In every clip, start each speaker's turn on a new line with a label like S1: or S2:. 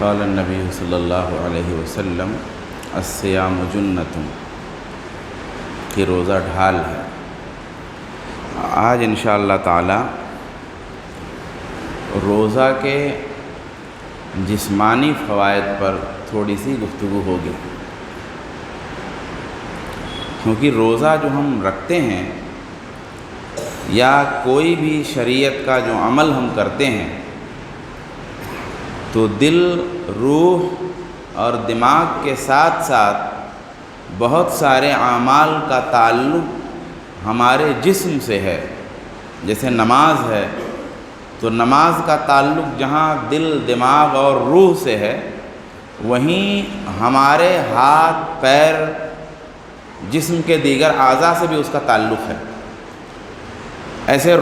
S1: قال النبی صلی اللہ علیہ وسلم الصیام جنۃ کہ روزہ ڈھال ہے۔ آج انشاءاللہ تعالی روزہ کے جسمانی فوائد پر تھوڑی سی گفتگو ہوگی، کیونکہ روزہ جو ہم رکھتے ہیں یا کوئی بھی شریعت کا جو عمل ہم کرتے ہیں تو دل، روح اور دماغ کے ساتھ ساتھ بہت سارے اعمال کا تعلق ہمارے جسم سے ہے۔ جیسے نماز ہے تو نماز کا تعلق جہاں دل، دماغ اور روح سے ہے، وہیں ہمارے ہاتھ، پیر، جسم کے دیگر اعضاء سے بھی اس کا تعلق ہے۔ ایسے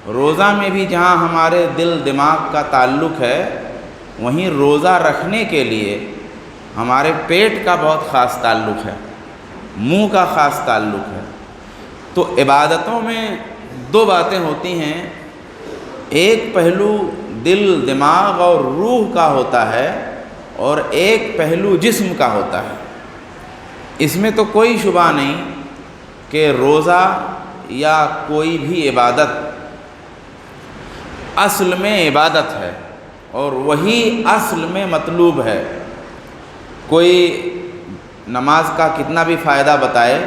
S1: روزہ میں بھی جہاں ہمارے دل، دماغ کا تعلق ہے، وہیں روزہ رکھنے کے لیے ہمارے پیٹ کا بہت خاص تعلق ہے، منہ کا خاص تعلق ہے۔ تو عبادتوں میں دو باتیں ہوتی ہیں، ایک پہلو دل، دماغ اور روح کا ہوتا ہے اور ایک پہلو جسم کا ہوتا ہے۔ اس میں تو کوئی شبہ نہیں کہ روزہ یا کوئی بھی عبادت اصل میں عبادت ہے اور وہی اصل میں مطلوب ہے۔ کوئی نماز کا کتنا بھی فائدہ بتائے،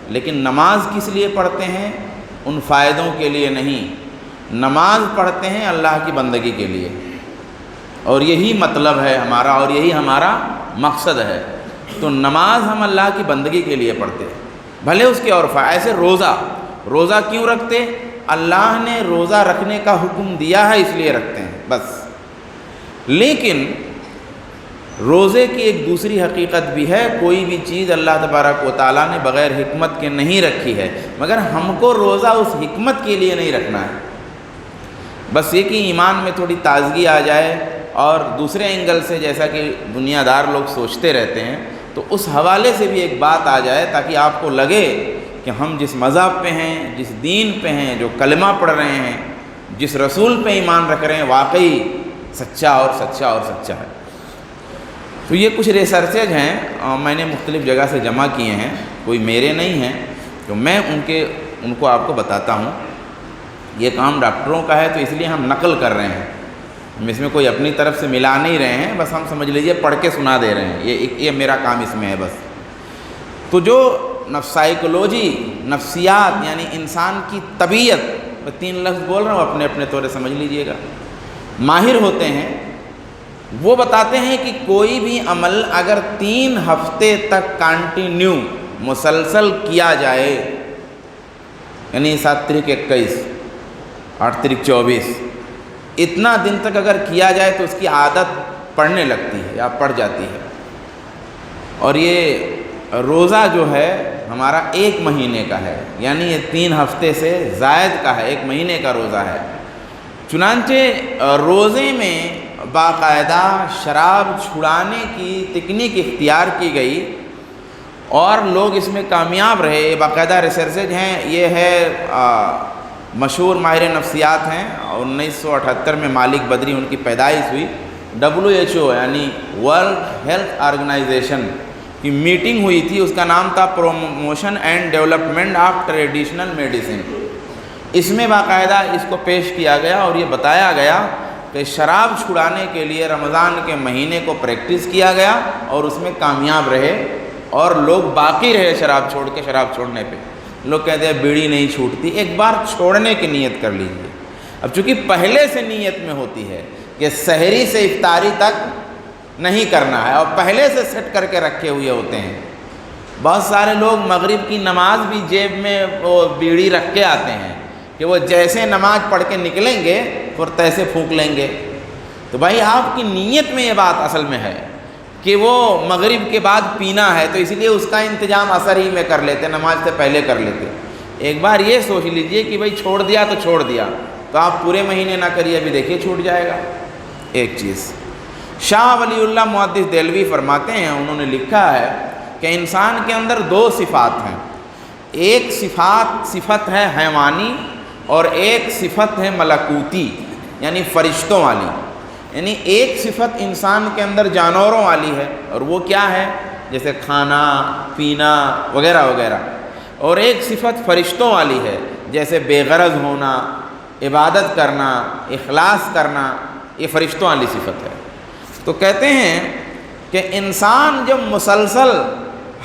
S1: لیکن نماز کس لیے پڑھتے ہیں؟ ان فائدوں کے لیے نہیں، نماز پڑھتے ہیں اللہ کی بندگی کے لیے، اور یہی مطلب ہے ہمارا اور یہی ہمارا مقصد ہے۔ تو نماز ہم اللہ کی بندگی کے لیے پڑھتے ہیں، بھلے اس کے اور ایسے روزہ کیوں رکھتے؟ اللہ نے روزہ رکھنے کا حکم دیا ہے، اس لیے رکھتے ہیں بس۔ لیکن روزے کی ایک دوسری حقیقت بھی ہے، کوئی بھی چیز اللہ تبارک و تعالیٰ نے بغیر حکمت کے نہیں رکھی ہے، مگر ہم کو روزہ اس حکمت کے لیے نہیں رکھنا ہے۔ بس یہ کہ ایمان میں تھوڑی تازگی آ جائے، اور دوسرے اینگل سے جیسا کہ دنیا دار لوگ سوچتے رہتے ہیں، تو اس حوالے سے بھی ایک بات آ جائے تاکہ آپ کو لگے کہ ہم جس مذہب پہ ہیں، جس دین پہ ہیں، جو کلمہ پڑھ رہے ہیں، جس رسول پہ ایمان رکھ رہے ہیں، واقعی سچا اور سچا اور سچا ہے۔ تو یہ کچھ ریسرچز ہیں، میں نے مختلف جگہ سے جمع کیے ہیں، کوئی میرے نہیں ہیں، تو میں ان کو آپ کو بتاتا ہوں۔ یہ کام ڈاکٹروں کا ہے تو اس لیے ہم نقل کر رہے ہیں، ہم اس میں کوئی اپنی طرف سے ملا نہیں رہے ہیں، بس ہم سمجھ لیجئے پڑھ کے سنا دے رہے ہیں، یہ میرا کام اس میں ہے بس۔ تو جو سائیکولوجی، نفسیات یعنی انسان کی طبیعت، میں 3 لفظ بول رہا ہوں، اپنے طور سے سمجھ لیجئے گا، ماہر ہوتے ہیں، وہ بتاتے ہیں کہ کوئی بھی عمل اگر 3 ہفتے تک کانٹینیو مسلسل کیا جائے، یعنی 7 تاریخ 21، 8 تاریخ 24، اتنا دن تک اگر کیا جائے تو اس کی عادت پڑنے لگتی ہے یا پڑ جاتی ہے۔ اور یہ روزہ جو ہے ہمارا 1 مہینے کا ہے، یعنی یہ 3 ہفتے سے زائد کا ہے، 1 مہینے کا روزہ ہے۔ چنانچہ روزے میں باقاعدہ شراب چھڑانے کی تکنیک اختیار کی گئی اور لوگ اس میں کامیاب رہے، باقاعدہ ریسرچز ہیں۔ یہ ہے مشہور ماہر نفسیات ہیں، 1978 میں مالک بدری ان کی پیدائش ہوئی۔ WHO یعنی ورلڈ ہیلتھ آرگنائزیشن کی میٹنگ ہوئی تھی، اس کا نام تھا promotion and development of traditional medicine. اس میں باقاعدہ اس کو پیش کیا گیا اور یہ بتایا گیا کہ شراب چھڑانے کے لیے رمضان کے مہینے کو پریکٹس کیا گیا اور اس میں کامیاب رہے، اور لوگ باقی رہے شراب چھوڑ کے۔ شراب چھوڑنے پہ لوگ کہتے ہیں بیڑی نہیں چھوٹتی، ایک بار چھوڑنے کی نیت کر لیجیے۔ اب چونکہ پہلے سے نیت میں ہوتی ہے کہ سحری سے افطاری تک نہیں کرنا ہے، اور پہلے سے سیٹ کر کے رکھے ہوئے ہوتے ہیں۔ بہت سارے لوگ مغرب کی نماز بھی جیب میں وہ بیڑی رکھ کے آتے ہیں کہ وہ جیسے نماز پڑھ کے نکلیں گے پھر تیسے پھونک لیں گے۔ تو بھائی آپ کی نیت میں یہ بات اصل میں ہے کہ وہ مغرب کے بعد پینا ہے، تو اس لیے اس کا انتظام عصر ہی میں کر لیتے، نماز سے پہلے کر لیتے۔ ایک بار یہ سوچ لیجئے کہ بھائی چھوڑ دیا تو چھوڑ دیا، تو آپ پورے مہینے نہ کریے، ابھی دیکھیے چھوٹ جائے گا۔ ایک چیز شاہ ولی اللہ محدث دہلوی فرماتے ہیں، انہوں نے لکھا ہے کہ انسان کے اندر 2 صفات ہیں، ایک صفت ہے حیوانی اور ایک صفت ہے ملکوتی، یعنی فرشتوں والی۔ یعنی ایک صفت انسان کے اندر جانوروں والی ہے، اور وہ کیا ہے؟ جیسے کھانا پینا وغیرہ وغیرہ، اور ایک صفت فرشتوں والی ہے، جیسے بے غرض ہونا، عبادت کرنا، اخلاص کرنا، یہ فرشتوں والی صفت ہے۔ تو کہتے ہیں کہ انسان جب مسلسل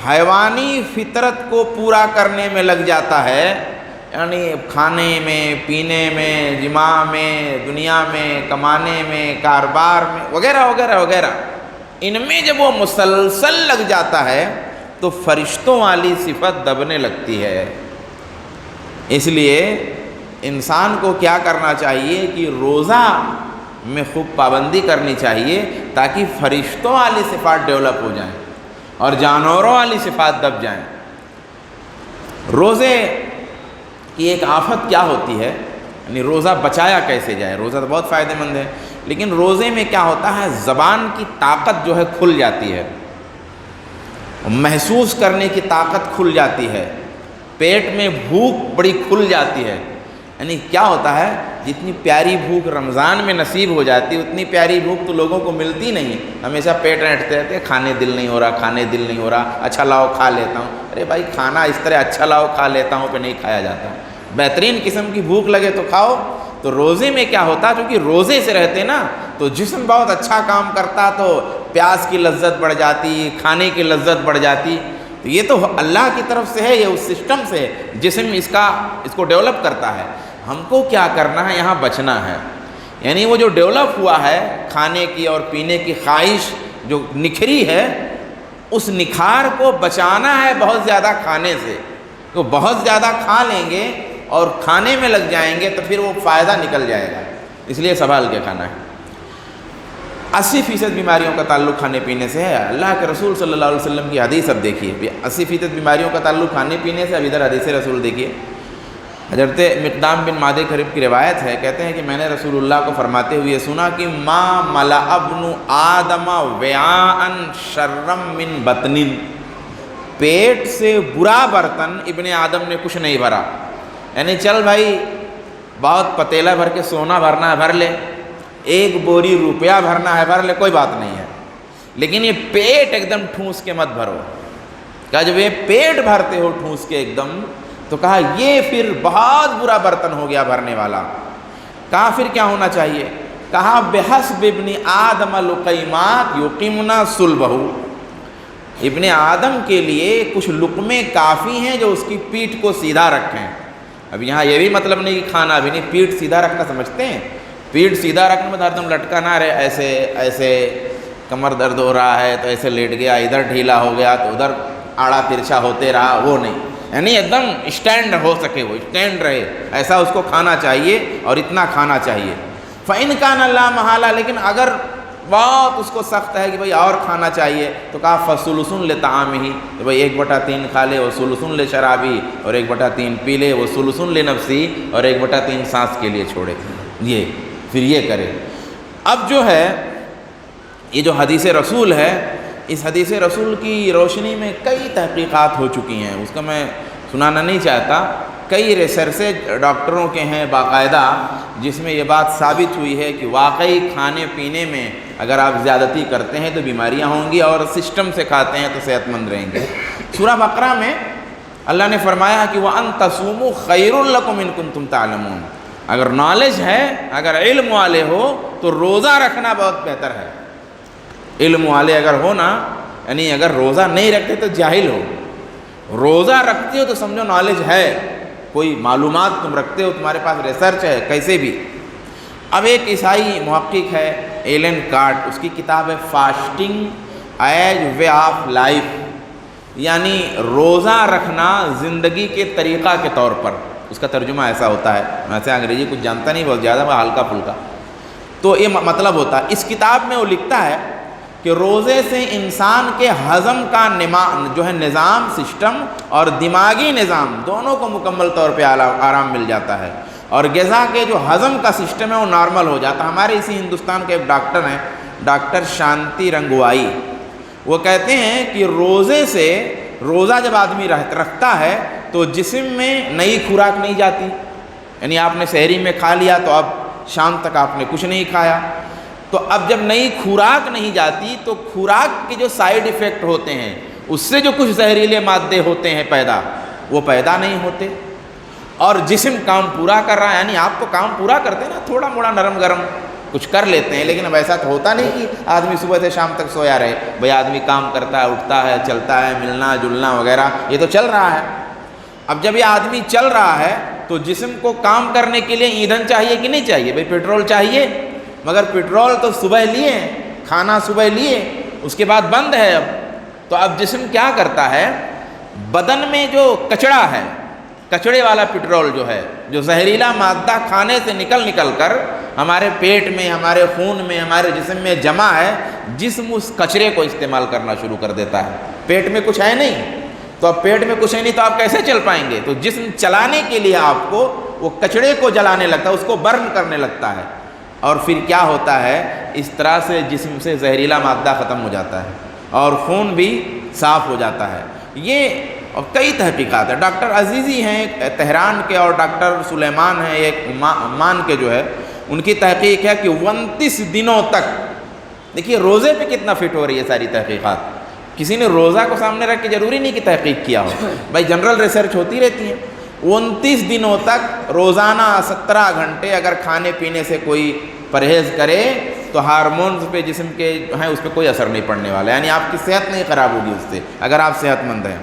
S1: حیوانی فطرت کو پورا کرنے میں لگ جاتا ہے، یعنی کھانے میں، پینے میں، جماع میں، دنیا میں، کمانے میں، کاروبار میں وغیرہ وغیرہ وغیرہ، ان میں جب وہ مسلسل لگ جاتا ہے تو فرشتوں والی صفت دبنے لگتی ہے۔ اس لیے انسان کو کیا کرنا چاہیے کہ روزہ میں خوب پابندی کرنی چاہیے، تاکہ فرشتوں والی صفات ڈیولپ ہو جائیں اور جانوروں والی صفات دب جائیں۔ روزے کی ایک آفت کیا ہوتی ہے، یعنی روزہ بچایا کیسے جائے؟ روزہ تو بہت فائدہ مند ہے، لیکن روزے میں کیا ہوتا ہے، زبان کی طاقت جو ہے کھل جاتی ہے، محسوس کرنے کی طاقت کھل جاتی ہے، پیٹ میں بھوک بڑی کھل جاتی ہے۔ یعنی کیا ہوتا ہے، جتنی پیاری بھوک رمضان میں نصیب ہو جاتی ہے، اتنی پیاری بھوک تو لوگوں کو ملتی نہیں۔ ہمیشہ پیٹ رینٹتے رہتے ہیں، کھانے دل نہیں ہو رہا، کھانے دل نہیں ہو رہا، اچھا لاؤ کھا لیتا ہوں۔ ارے بھائی، کھانا اس طرح اچھا لاؤ کھا لیتا ہوں پہ نہیں کھایا جاتا، بہترین قسم کی بھوک لگے تو کھاؤ۔ تو روزے میں کیا ہوتا ہے، چونکہ روزے سے رہتے نا، تو جسم بہت اچھا کام کرتا، تو پیاس کی لذت بڑھ جاتی، کھانے کی لذت بڑھ جاتی۔ تو یہ تو اللہ کی طرف سے ہے، یہ اس سسٹم سے جسم اس کو ڈیولپ کرتا ہے۔ ہم کو کیا کرنا ہے، یہاں بچنا ہے۔ یعنی وہ جو ڈیولپ ہوا ہے کھانے کی اور پینے کی خواہش جو نکھری ہے، اس نکھار کو بچانا ہے بہت زیادہ کھانے سے۔ تو بہت زیادہ کھا لیں گے اور کھانے میں لگ جائیں گے تو پھر وہ فائدہ نکل جائے گا، اس لیے سنبھال کے کھانا ہے۔ 80% بیماریوں کا تعلق کھانے پینے سے ہے۔ اللہ کے رسول صلی اللہ علیہ وسلم کی حدیث اب دیکھیے، 80% بیماریوں کا تعلق کھانے پینے سے۔ اب ادھر حدیث رسول دیکھیے، حضرت مقدام بن معدی کرب کی روایت ہے، کہتے ہیں کہ میں نے رسول اللہ کو فرماتے ہوئے سنا کہ ما ملأ ابن آدم وعاء شرا من بطن، پیٹ سے برا برتن ابن آدم نے کچھ نہیں بھرا۔ یعنی چل بھائی، بہت پتیلا بھر کے سونا بھرنا ہے بھر لے، ایک بوری روپیہ بھرنا ہے بھر لے، کوئی بات نہیں ہے، لیکن یہ پیٹ ایک دم ٹھونس کے مت بھرو۔ کہا جب یہ پیٹ بھرتے ہو ٹھونس کے ایک دم، تو کہا یہ پھر بہت برا برتن ہو گیا بھرنے والا۔ کہا پھر کیا ہونا چاہیے؟ کہا بحسب ابن آدم لقیمات یقیمنا صلبہ، ابن آدم کے لیے کچھ لقمے کافی ہیں جو اس کی پیٹھ کو سیدھا رکھیں۔ اب یہاں یہ بھی مطلب نہیں کہ کھانا بھی نہیں، پیٹھ سیدھا رکھنا سمجھتے ہیں؟ پیٹھ سیدھا رکھنے میں ہر دم لٹکا نہ رہے، ایسے ایسے کمر درد ہو رہا ہے تو ایسے لیٹ گیا، ادھر ڈھیلا ہو گیا تو ادھر آڑا ترچھا ہوتے رہا، وہ نہیں۔ یعنی ایک دم اسٹینڈ ہو سکے، وہ اسٹینڈ رہے، ایسا اس کو کھانا چاہیے اور اتنا کھانا چاہیے۔ فَإِنْ كَانَ لَا مَحَالَةَ، لیکن اگر بہت اس کو سخت ہے کہ بھئی اور کھانا چاہیے، تو کہا فَثُلُثٌ لِطَعَامِهِ، تو بھئی 1/3 کھا لے، وہ ثلثٌ لِشَرَابِهِ، اور 1/3 پی لے، وہ ثلثٌ لِنَفْسِهِ، اور 1/3 سانس کے لیے چھوڑے، یہ پھر یہ کرے۔ اب جو ہے یہ جو حدیث رسول ہے، اس حدیث رسول کی روشنی میں کئی تحقیقات ہو چکی ہیں، اس کا میں سنانا نہیں چاہتا۔ کئی ریسرچ ڈاکٹروں کے ہیں باقاعدہ، جس میں یہ بات ثابت ہوئی ہے کہ واقعی کھانے پینے میں اگر آپ زیادتی کرتے ہیں تو بیماریاں ہوں گی، اور سسٹم سے کھاتے ہیں تو صحت مند رہیں گے۔ سورہ بقرہ میں اللہ نے فرمایا کہ وَأَن تَصُومُوا خَيْرٌ لَكُمْ إِن كُنتُمْ تَعْلَمُونَ، اگر نالج ہے، اگر علم والے ہو تو روزہ رکھنا بہت بہتر ہے۔ علم والے اگر ہو نا، یعنی اگر روزہ نہیں رکھتے تو جاہل ہو، روزہ رکھتے ہو تو سمجھو نالج ہے، کوئی معلومات تم رکھتے ہو، تمہارے پاس ریسرچ ہے کیسے بھی۔ اب ایک عیسائی محقق ہے ایلن کارٹ، اس کی کتاب ہے fasting as way of life, یعنی روزہ رکھنا زندگی کے طریقہ کے طور پر۔ اس کا ترجمہ ایسا ہوتا ہے، ویسے انگریزی کچھ جانتا نہیں بہت زیادہ، وہ ہلکا پھلکا، تو یہ مطلب ہوتا ہے۔ اس کتاب میں وہ لکھتا ہے کہ روزے سے انسان کے ہضم کا جو ہے نظام، سسٹم اور دماغی نظام دونوں کو مکمل طور پہ آرام مل جاتا ہے، اور غذا کے جو ہضم کا سسٹم ہے وہ نارمل ہو جاتا ہے۔ ہمارے اسی ہندوستان کے ایک ڈاکٹر ہیں، ڈاکٹر شانتی رنگوائی، وہ کہتے ہیں کہ روزہ جب آدمی رکھتا ہے تو جسم میں نئی خوراک نہیں جاتی، یعنی آپ نے سحری میں کھا لیا تو اب شام تک آپ نے کچھ نہیں کھایا، تو اب جب نئی خوراک نہیں جاتی تو خوراک کے جو سائیڈ ایفیکٹ ہوتے ہیں، اس سے جو کچھ زہریلے مادے ہوتے ہیں پیدا، وہ پیدا نہیں ہوتے، اور جسم کام پورا کر رہا ہے. یعنی آپ تو کام پورا کرتے ہیں نا، تھوڑا موڑا نرم گرم کچھ کر لیتے ہیں، لیکن اب ایسا تو ہوتا نہیں کہ آدمی صبح سے شام تک سویا رہے. بھئی آدمی کام کرتا ہے، اٹھتا ہے، چلتا ہے، ملنا جلنا وغیرہ یہ تو چل رہا ہے. اب جب یہ آدمی چل رہا ہے تو جسم کو کام کرنے کے لیے ایندھن چاہیے کہ نہیں چاہیے؟ بھئی پیٹرول چاہیے، مگر پیٹرول تو صبح لیے، کھانا صبح لیے، اس کے بعد بند ہے. اب تو اب جسم کیا کرتا ہے، بدن میں جو کچڑا ہے، کچڑے والا پیٹرول جو ہے، جو زہریلا مادہ کھانے سے نکل کر ہمارے پیٹ میں، ہمارے خون میں، ہمارے جسم میں جمع ہے، جسم اس کچرے کو استعمال کرنا شروع کر دیتا ہے. پیٹ میں کچھ ہے نہیں، تو اب پیٹ میں کچھ ہے نہیں تو آپ کیسے چل پائیں گے؟ تو جسم چلانے کے لیے آپ کو وہ کچڑے کو جلانے لگتا ہے، اس کو برن کرنے لگتا ہے، اور پھر کیا ہوتا ہے، اس طرح سے جسم سے زہریلا مادہ ختم ہو جاتا ہے اور خون بھی صاف ہو جاتا ہے. یہ اور کئی تحقیقات ہیں. ڈاکٹر عزیزی ہیں تہران کے، اور ڈاکٹر سلیمان ہیں ایک عمان کے جو ہے، ان کی تحقیق ہے کہ 29 دنوں تک، دیکھیے روزے پہ کتنا فٹ ہو رہی ہے ساری تحقیقات. کسی نے روزہ کو سامنے رکھ کے ضروری نہیں کہ تحقیق کیا ہو، بھائی جنرل ریسرچ ہوتی رہتی ہے. 29 دنوں تک روزانہ 17 گھنٹے اگر کھانے پینے سے کوئی پرہیز کرے تو ہارمونز پہ جسم کے ہیں اس پہ کوئی اثر نہیں پڑنے والا. یعنی آپ کی صحت نہیں خراب ہوگی اس سے، اگر آپ صحت مند ہیں.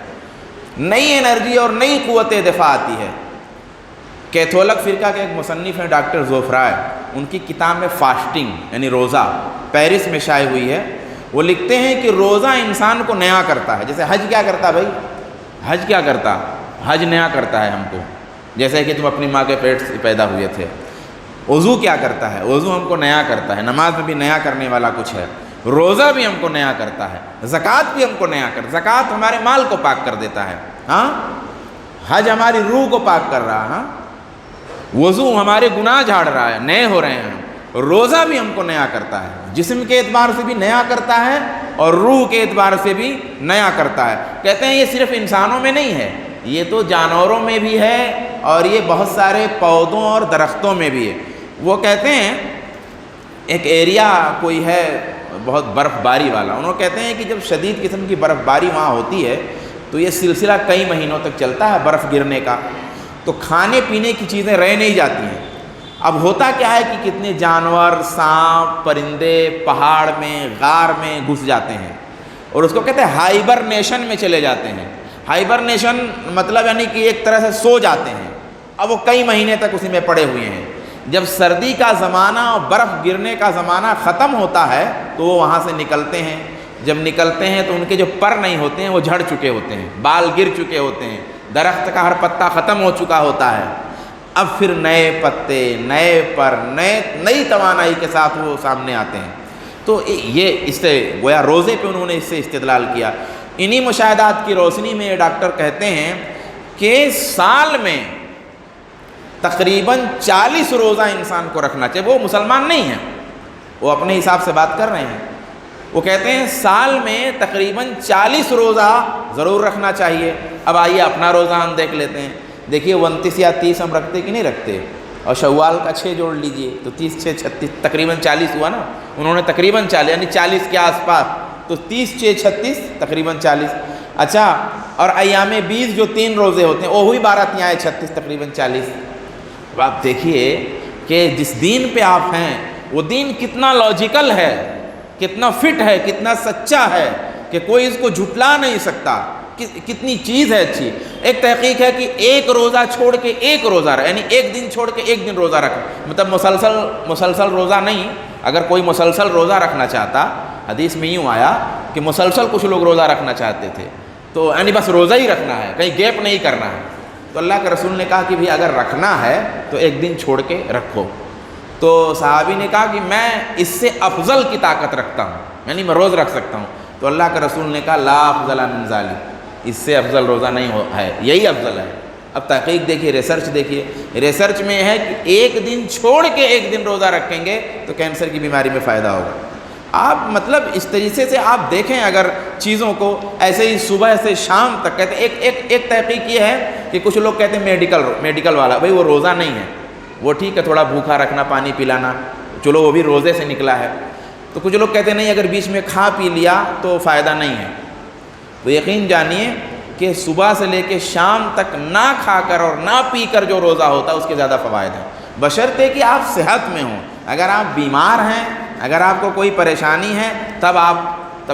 S1: نئی انرجی اور نئی قوت دفاع آتی ہے. کیتھولک فرقہ کے ایک مصنف ہیں ڈاکٹر زوفرائے، ان کی کتاب میں فاسٹنگ یعنی روزہ پیرس میں شائع ہوئی ہے. وہ لکھتے ہیں کہ روزہ انسان کو نیا کرتا ہے. جیسے حج کیا کرتا ہے بھائی، حج کیا کرتا، حج نیا کرتا ہے ہم کو، جیسے کہ تم اپنی ماں کے پیٹ سے پیدا ہوئے تھے. وضو کیا کرتا ہے، وضو ہم کو نیا کرتا ہے. نماز میں بھی نیا کرنے والا کچھ ہے. روزہ بھی ہم کو نیا کرتا ہے. زکوٰۃ بھی ہم کو نیا کرتا ہے. زکوٰۃ ہمارے مال کو پاک کر دیتا ہے. ہاں، حج ہماری روح کو پاک کر رہا ہے. ہاں، وضو ہمارے گناہ جھاڑ رہا ہے، نئے ہو رہے ہیں. روزہ بھی ہم کو نیا کرتا ہے، جسم کے اعتبار سے بھی نیا کرتا ہے اور روح کے اعتبار سے بھی نیا کرتا ہے. کہتے ہیں یہ صرف انسانوں میں نہیں ہے، یہ تو جانوروں میں بھی ہے اور یہ بہت سارے پودوں اور درختوں میں بھی ہے. وہ کہتے ہیں ایک ایریا کوئی ہے بہت برف باری والا، انہوں کہتے ہیں کہ جب شدید قسم کی برف باری وہاں ہوتی ہے تو یہ سلسلہ کئی مہینوں تک چلتا ہے برف گرنے کا، تو کھانے پینے کی چیزیں رہ نہیں جاتی ہیں. اب ہوتا کیا ہے کہ کتنے جانور، سانپ، پرندے پہاڑ میں، غار میں گھس جاتے ہیں اور اس کو کہتے ہیں ہائبرنیشن میں چلے جاتے ہیں. ہائبرنیشن مطلب یعنی کہ ایک طرح سے سو جاتے ہیں. اب وہ کئی مہینے تک اسی میں پڑے ہوئے ہیں. جب سردی کا زمانہ اور برف گرنے کا زمانہ ختم ہوتا ہے تو وہ وہاں سے نکلتے ہیں. جب نکلتے ہیں تو ان کے جو پر نہیں ہوتے ہیں وہ جھڑ چکے ہوتے ہیں، بال گر چکے ہوتے ہیں، درخت کا ہر پتا ختم ہو چکا ہوتا ہے. اب پھر نئے پتے، نئے پر، نئی توانائی کے ساتھ وہ سامنے آتے ہیں. تو یہ اس سے گویا روزے پہ انہوں نے اس سے استدلال کیا. انہی مشاہدات کی روشنی میں یہ ڈاکٹر کہتے ہیں کہ سال میں تقریباً 40 روزہ انسان کو رکھنا چاہیے. وہ مسلمان نہیں ہیں، وہ اپنے حساب سے بات کر رہے ہیں. وہ کہتے ہیں سال میں تقریباً 40 روزہ ضرور رکھنا چاہیے. اب آئیے اپنا روزہ ہم دیکھ لیتے ہیں. دیکھیے 29 یا 30 ہم رکھتے کہ نہیں رکھتے، اور شوال کا 6 جوڑ لیجئے تو 30 6 36 تقریباً 40 ہوا نا. انہوں نے تقریباً 40 یعنی 40 کے آس پاس، تو 30 6 36 تقریباً 40. اچھا، اور ایام 20 جو 3 روزے ہوتے ہیں وہ ہوئی 12 تیاں 36 تقریباً 40. اب آپ دیکھیے کہ جس دین پہ آپ ہیں وہ دین کتنا لاجیکل ہے، کتنا فٹ ہے، کتنا سچا ہے کہ کوئی اس کو جھٹلا نہیں سکتا. کتنی چیز ہے اچھی. ایک تحقیق ہے کہ ایک روزہ چھوڑ کے ایک روزہ رکھ، یعنی ایک دن چھوڑ کے ایک دن روزہ رکھ، مطلب مسلسل روزہ نہیں. اگر کوئی مسلسل روزہ رکھنا چاہتا، حدیث میں یوں آیا کہ مسلسل کچھ لوگ روزہ رکھنا چاہتے تھے، تو یعنی بس روزہ ہی رکھنا ہے، کہیں گیپ نہیں کرنا ہے. تو اللہ کے رسول نے کہا کہ بھی اگر رکھنا ہے تو ایک دن چھوڑ کے رکھو. تو صحابی نے کہا کہ میں اس سے افضل کی طاقت رکھتا ہوں، یعنی میں روز رکھ سکتا ہوں. تو اللہ کے رسول نے کہا لا افضل من ذلک، اس سے افضل روزہ نہیں ہے، یہی افضل ہے. اب تحقیق دیکھیے، ریسرچ دیکھیے. ریسرچ میں ہے کہ ایک دن چھوڑ کے ایک دن روزہ رکھیں گے تو کینسر کی بیماری میں فائدہ ہوگا. آپ مطلب اس طریقے سے آپ دیکھیں اگر چیزوں کو ایسے ہی صبح سے شام تک کہتے ہیں. ایک تحقیق یہ ہے کہ کچھ لوگ کہتے ہیں میڈیکل والا، بھائی وہ روزہ نہیں ہے، وہ ٹھیک ہے تھوڑا بھوکا رکھنا، پانی پلانا، چلو وہ بھی روزے سے نکلا ہے. تو کچھ لوگ کہتے ہیں نہیں اگر بیچ میں کھا پی لیا تو فائدہ نہیں ہے، تو یقین جانیے کہ صبح سے لے کے شام تک نہ کھا کر اور نہ پی کر جو روزہ ہوتا ہے اس کے زیادہ فوائد ہیں، بشرطے کہ آپ صحت میں ہوں۔ اگر آپ بیمار ہیں، اگر آپ کو کوئی پریشانی ہے، تب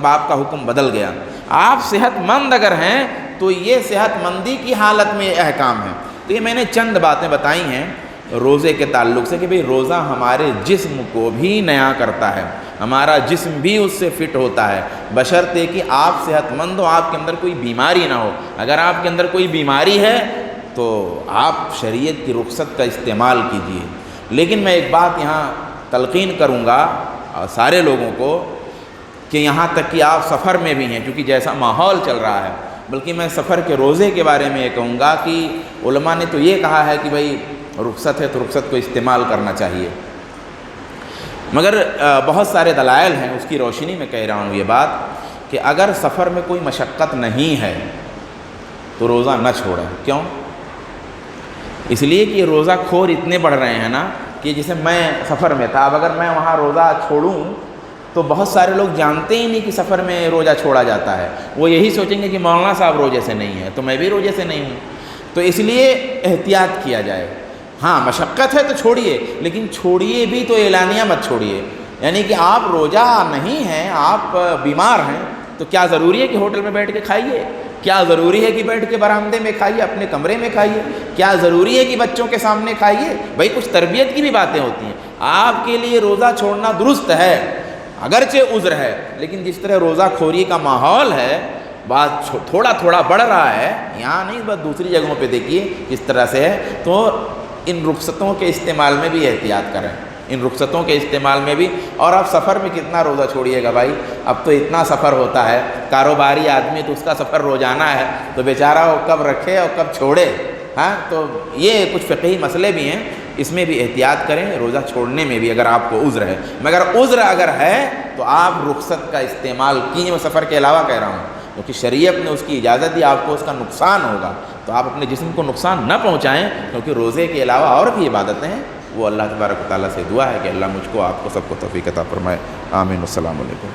S1: آپ کا حکم بدل گیا۔ آپ صحت مند اگر ہیں تو یہ صحت مندی کی حالت میں احکام ہے۔ تو یہ میں نے چند باتیں بتائی ہیں روزے کے تعلق سے کہ بھئی روزہ ہمارے جسم کو بھی نیا کرتا ہے، ہمارا جسم بھی اس سے فٹ ہوتا ہے، بشرطے کہ آپ صحت مند ہو، آپ کے اندر کوئی بیماری نہ ہو۔ اگر آپ کے اندر کوئی بیماری ہے تو آپ شریعت کی رخصت کا استعمال کیجیے۔ لیکن میں ایک بات یہاں تلقین کروں گا سارے لوگوں کو کہ یہاں تک کہ آپ سفر میں بھی ہیں، کیونکہ جیسا ماحول چل رہا ہے، بلکہ میں سفر کے روزے کے بارے میں یہ کہوں گا کہ علماء نے تو یہ کہا ہے کہ بھئی رخصت ہے تو رخصت کو استعمال کرنا چاہیے، مگر بہت سارے دلائل ہیں، اس کی روشنی میں کہہ رہا ہوں یہ بات کہ اگر سفر میں کوئی مشقت نہیں ہے تو روزہ نہ چھوڑیں۔ کیوں؟ اس لیے کہ یہ روزہ خور اتنے بڑھ رہے ہیں نا کہ جیسے میں سفر میں تھا، اب اگر میں وہاں روزہ چھوڑوں تو بہت سارے لوگ جانتے ہی نہیں کہ سفر میں روزہ چھوڑا جاتا ہے، وہ یہی سوچیں گے کہ مولانا صاحب روزے سے نہیں ہیں تو میں بھی روزے سے نہیں ہوں۔ تو اس لیے احتیاط کیا جائے۔ ہاں مشقت ہے تو چھوڑیے، لیکن چھوڑیے بھی تو اعلانیہ مت چھوڑیے، یعنی کہ آپ روزہ نہیں ہیں، آپ بیمار ہیں تو کیا ضروری ہے کہ ہوٹل میں بیٹھ کے کھائیے؟ کیا ضروری ہے کہ بیٹھ کے برآمدے میں کھائیے، اپنے کمرے میں کھائیے؟ کیا ضروری ہے کہ بچوں کے سامنے کھائیے؟ بھائی کچھ تربیت کی بھی باتیں ہوتی ہیں۔ آپ کے لیے روزہ چھوڑنا درست ہے، اگرچہ عذر ہے، لیکن جس طرح روزہ خوری کا ماحول ہے، بات تھوڑا تھوڑا بڑھ رہا ہے، یہاں نہیں بس دوسری جگہوں پہ دیکھیے کس طرح سے ہے، تو ان رخصتوں کے استعمال میں بھی احتیاط کریں، ان رخصتوں کے استعمال میں بھی۔ اور اب سفر میں کتنا روزہ چھوڑیے گا بھائی، اب تو اتنا سفر ہوتا ہے، کاروباری آدمی تو اس کا سفر روزانہ ہے، تو بیچارہ وہ کب رکھے اور کب چھوڑے۔ ہاں تو یہ کچھ فقہی مسئلے بھی ہیں، اس میں بھی احتیاط کریں، روزہ چھوڑنے میں بھی اگر آپ کو عذر ہے، مگر عذر اگر ہے تو آپ رخصت کا استعمال کیجیے۔ میں سفر کے علاوہ کہہ رہا ہوں کیونکہ شریعت نے اس کی اجازت دی، آپ کو اس کا نقصان ہوگا تو آپ اپنے جسم کو نقصان نہ پہنچائیں، کیونکہ روزے کے علاوہ اور بھی عبادتیں ہیں۔ وہ اللہ تبارک و تعالیٰ سے دعا ہے کہ اللہ مجھ کو، آپ کو، سب کو توفیق عطا فرمائے۔ آمین۔ السلام علیکم۔